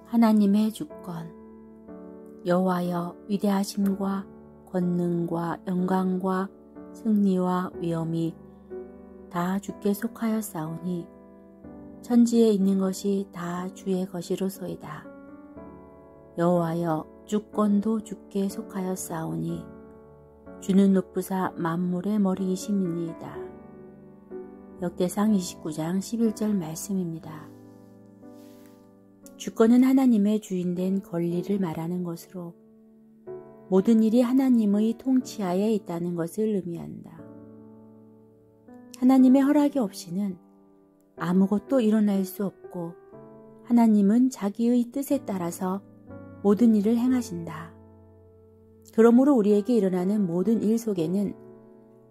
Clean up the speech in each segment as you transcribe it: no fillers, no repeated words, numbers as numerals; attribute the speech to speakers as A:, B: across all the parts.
A: 하나님의 주권. 여호와여, 위대하심과 권능과 영광과 승리와 위엄이 다 주께 속하였사오니 천지에 있는 것이 다 주의 것이로소이다. 여호와여, 주권도 주께 속하였사오니 주는 높으사 만물의 머리이심이니이다. 역대상 29장 11절 말씀입니다. 주권은 하나님의 주인된 권리를 말하는 것으로 모든 일이 하나님의 통치하에 있다는 것을 의미한다. 하나님의 허락이 없이는 아무것도 일어날 수 없고 하나님은 자기의 뜻에 따라서 모든 일을 행하신다. 그러므로 우리에게 일어나는 모든 일 속에는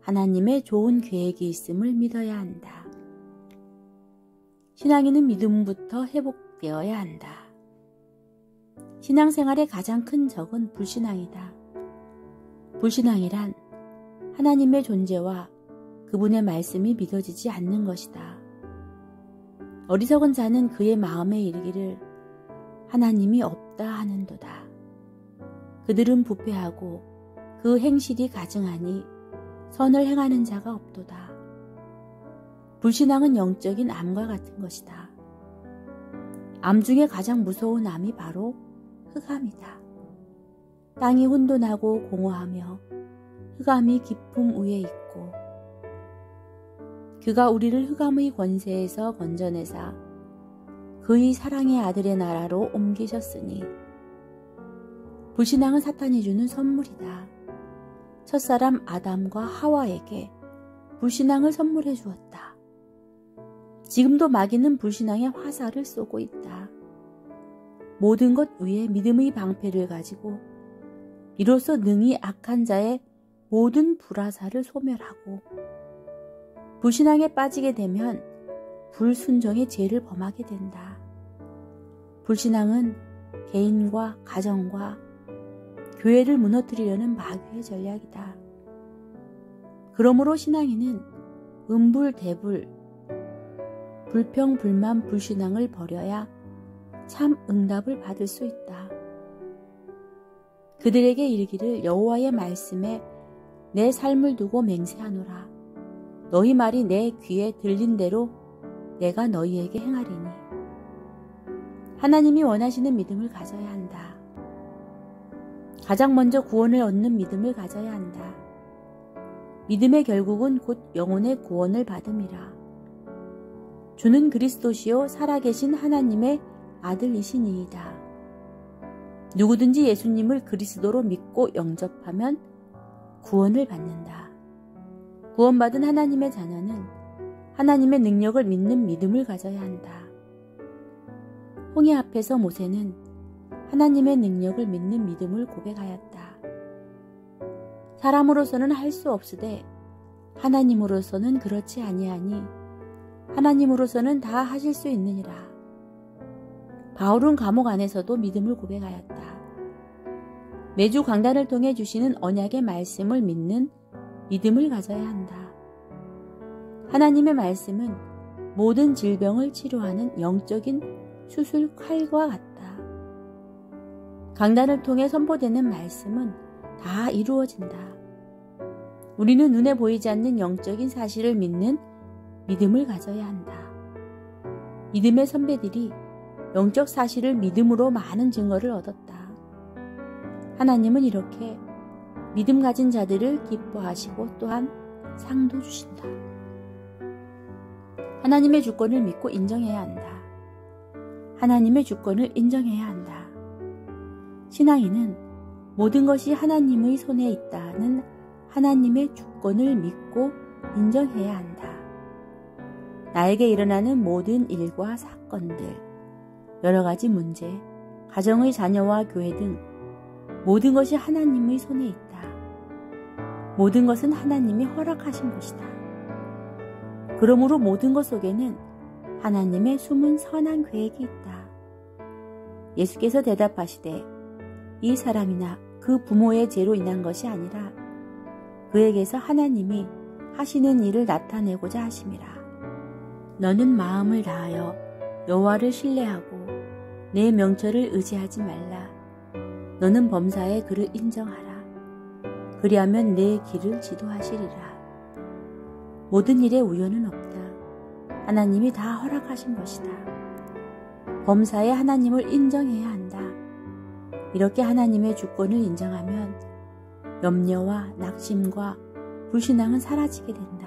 A: 하나님의 좋은 계획이 있음을 믿어야 한다. 신앙인은 믿음부터 회복되어야 한다. 신앙생활의 가장 큰 적은 불신앙이다. 불신앙이란 하나님의 존재와 그분의 말씀이 믿어지지 않는 것이다. 어리석은 자는 그의 마음에 이르기를 하나님이 없다 하는도다. 그들은 부패하고 그 행실이 가증하니 선을 행하는 자가 없도다. 불신앙은 영적인 암과 같은 것이다. 암 중에 가장 무서운 암이 바로 흑암이다. 땅이 혼돈하고 공허하며 흑암이 깊음 위에 있고 그가 우리를 흑암의 권세에서 건져내사 그의 사랑의 아들의 나라로 옮기셨으니 불신앙은 사탄이 주는 선물이다. 첫사람 아담과 하와에게 불신앙을 선물해 주었다. 지금도 마귀는 불신앙의 화살을 쏘고 있다. 모든 것 위에 믿음의 방패를 가지고 이로써 능히 악한 자의 모든 불화살을 소멸하고 불신앙에 빠지게 되면 불순종의 죄를 범하게 된다. 불신앙은 개인과 가정과 교회를 무너뜨리려는 마귀의 전략이다. 그러므로 신앙인은 음불대불, 불평불만 불신앙을 버려야 참 응답을 받을 수 있다. 그들에게 이르기를 여호와의 말씀에 내 삶을 두고 맹세하노라. 너희 말이 내 귀에 들린 대로 내가 너희에게 행하리니. 하나님이 원하시는 믿음을 가져야 한다. 가장 먼저 구원을 얻는 믿음을 가져야 한다. 믿음의 결국은 곧 영혼의 구원을 받음이라. 주는 그리스도시요 살아계신 하나님의 아들이시니이다. 누구든지 예수님을 그리스도로 믿고 영접하면 구원을 받는다. 구원받은 하나님의 자녀는 하나님의 능력을 믿는 믿음을 가져야 한다. 홍해 앞에서 모세는 하나님의 능력을 믿는 믿음을 고백하였다. 사람으로서는 할 수 없으되 하나님으로서는 그렇지 아니하니 하나님으로서는 다 하실 수 있느니라. 바울은 감옥 안에서도 믿음을 고백하였다. 매주 강단을 통해 주시는 언약의 말씀을 믿는 믿음을 가져야 한다. 하나님의 말씀은 모든 질병을 치료하는 영적인 수술 칼과 같다. 강단을 통해 선포되는 말씀은 다 이루어진다. 우리는 눈에 보이지 않는 영적인 사실을 믿는 믿음을 가져야 한다. 믿음의 선배들이 영적 사실을 믿음으로 많은 증거를 얻었다. 하나님은 이렇게 믿음 가진 자들을 기뻐하시고 또한 상도 주신다. 하나님의 주권을 믿고 인정해야 한다. 하나님의 주권을 인정해야 한다. 신앙인은 모든 것이 하나님의 손에 있다는 하나님의 주권을 믿고 인정해야 한다. 나에게 일어나는 모든 일과 사건들, 여러 가지 문제, 가정의 자녀와 교회 등 모든 것이 하나님의 손에 있다. 모든 것은 하나님이 허락하신 것이다. 그러므로 모든 것 속에는 하나님의 숨은 선한 계획이 있다. 예수께서 대답하시되 이 사람이나 그 부모의 죄로 인한 것이 아니라 그에게서 하나님이 하시는 일을 나타내고자 하심이라. 너는 마음을 다하여 여호와를 신뢰하고 내 명철을 의지하지 말라. 너는 범사에 그를 인정하라. 그리하면 내 길을 지도하시리라. 모든 일에 우연은 없다. 하나님이 다 허락하신 것이다. 범사에 하나님을 인정해야 한다. 이렇게 하나님의 주권을 인정하면 염려와 낙심과 불신앙은 사라지게 된다.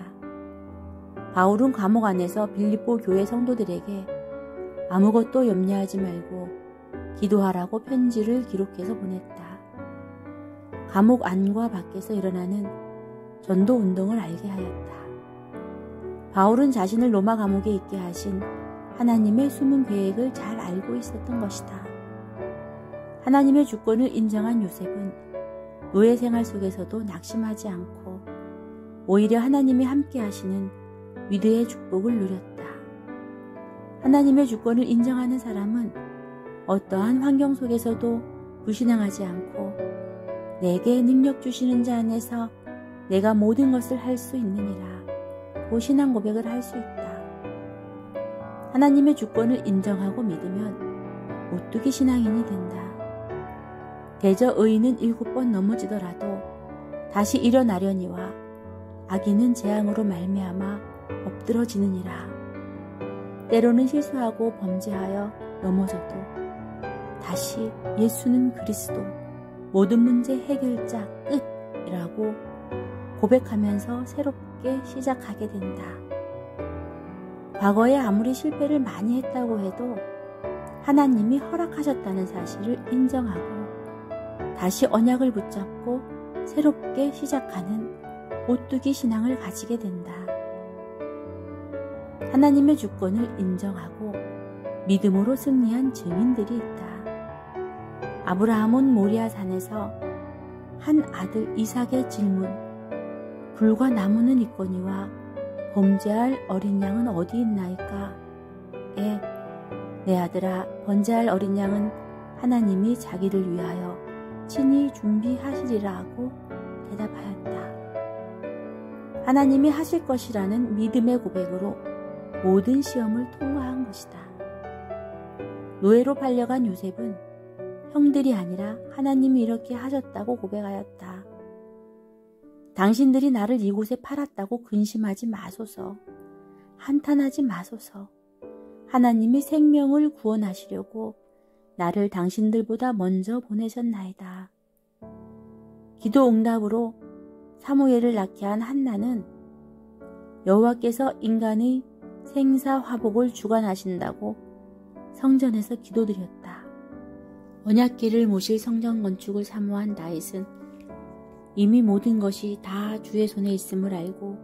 A: 바울은 감옥 안에서 빌립보 교회 성도들에게 아무것도 염려하지 말고 기도하라고 편지를 기록해서 보냈다. 감옥 안과 밖에서 일어나는 전도 운동을 알게 하였다. 바울은 자신을 로마 감옥에 있게 하신 하나님의 숨은 계획을 잘 알고 있었던 것이다. 하나님의 주권을 인정한 요셉은 노예 생활 속에서도 낙심하지 않고 오히려 하나님이 함께 하시는 위대의 축복을 누렸다. 하나님의 주권을 인정하는 사람은 어떠한 환경 속에서도 불신앙하지 않고 내게 능력 주시는 자 안에서 내가 모든 것을 할 수 있느니라 고 신앙 고백을 할 수 있다. 하나님의 주권을 인정하고 믿으면 오뚜기 신앙인이 된다. 대저 의인은 7번 넘어지더라도 다시 일어나려니와 악인은 재앙으로 말미암아 엎드러지느니라. 때로는 실수하고 범죄하여 넘어져도 다시 예수는 그리스도 모든 문제 해결자 끝이라고 고백하면서 새롭게 시작하게 된다. 과거에 아무리 실패를 많이 했다고 해도 하나님이 허락하셨다는 사실을 인정하고 다시 언약을 붙잡고 새롭게 시작하는 오뚜기 신앙을 가지게 된다. 하나님의 주권을 인정하고 믿음으로 승리한 증인들이 있다. 아브라함은 모리아 산에서 한 아들 이삭의 질문, 불과 나무는 있거니와 범죄할 어린 양은 어디 있나이까? 내 아들아, 번제할 어린 양은 하나님이 자기를 위하여 친히 준비하시리라 하고 대답하였다. 하나님이 하실 것이라는 믿음의 고백으로 모든 시험을 통과한 것이다. 노예로 팔려간 요셉은 형들이 아니라 하나님이 이렇게 하셨다고 고백하였다. 당신들이 나를 이곳에 팔았다고 근심하지 마소서. 한탄하지 마소서. 하나님이 생명을 구원하시려고 나를 당신들보다 먼저 보내셨나이다. 기도 응답으로 사무엘을 낳게 한 한나는 여호와께서 인간의 생사화복을 주관하신다고 성전에서 기도드렸다. 언약궤를 모실 성전 건축을 사모한 다윗은 이미 모든 것이 다 주의 손에 있음을 알고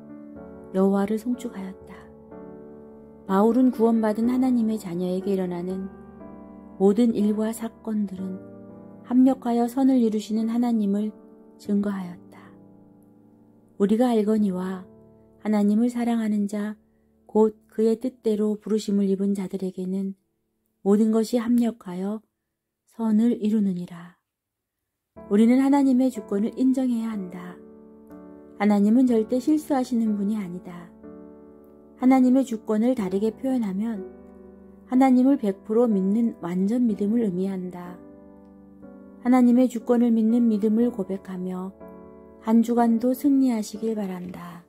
A: 여호와를 송축하였다. 바울은 구원받은 하나님의 자녀에게 일어나는 모든 일과 사건들은 합력하여 선을 이루시는 하나님을 증거하였다. 우리가 알거니와 하나님을 사랑하는 자 곧 그의 뜻대로 부르심을 입은 자들에게는 모든 것이 합력하여 선을 이루느니라. 우리는 하나님의 주권을 인정해야 한다. 하나님은 절대 실수하시는 분이 아니다. 하나님의 주권을 다르게 표현하면 하나님을 100% 믿는 완전 믿음을 의미한다. 하나님의 주권을 믿는 믿음을 고백하며 한 주간도 승리하시길 바란다.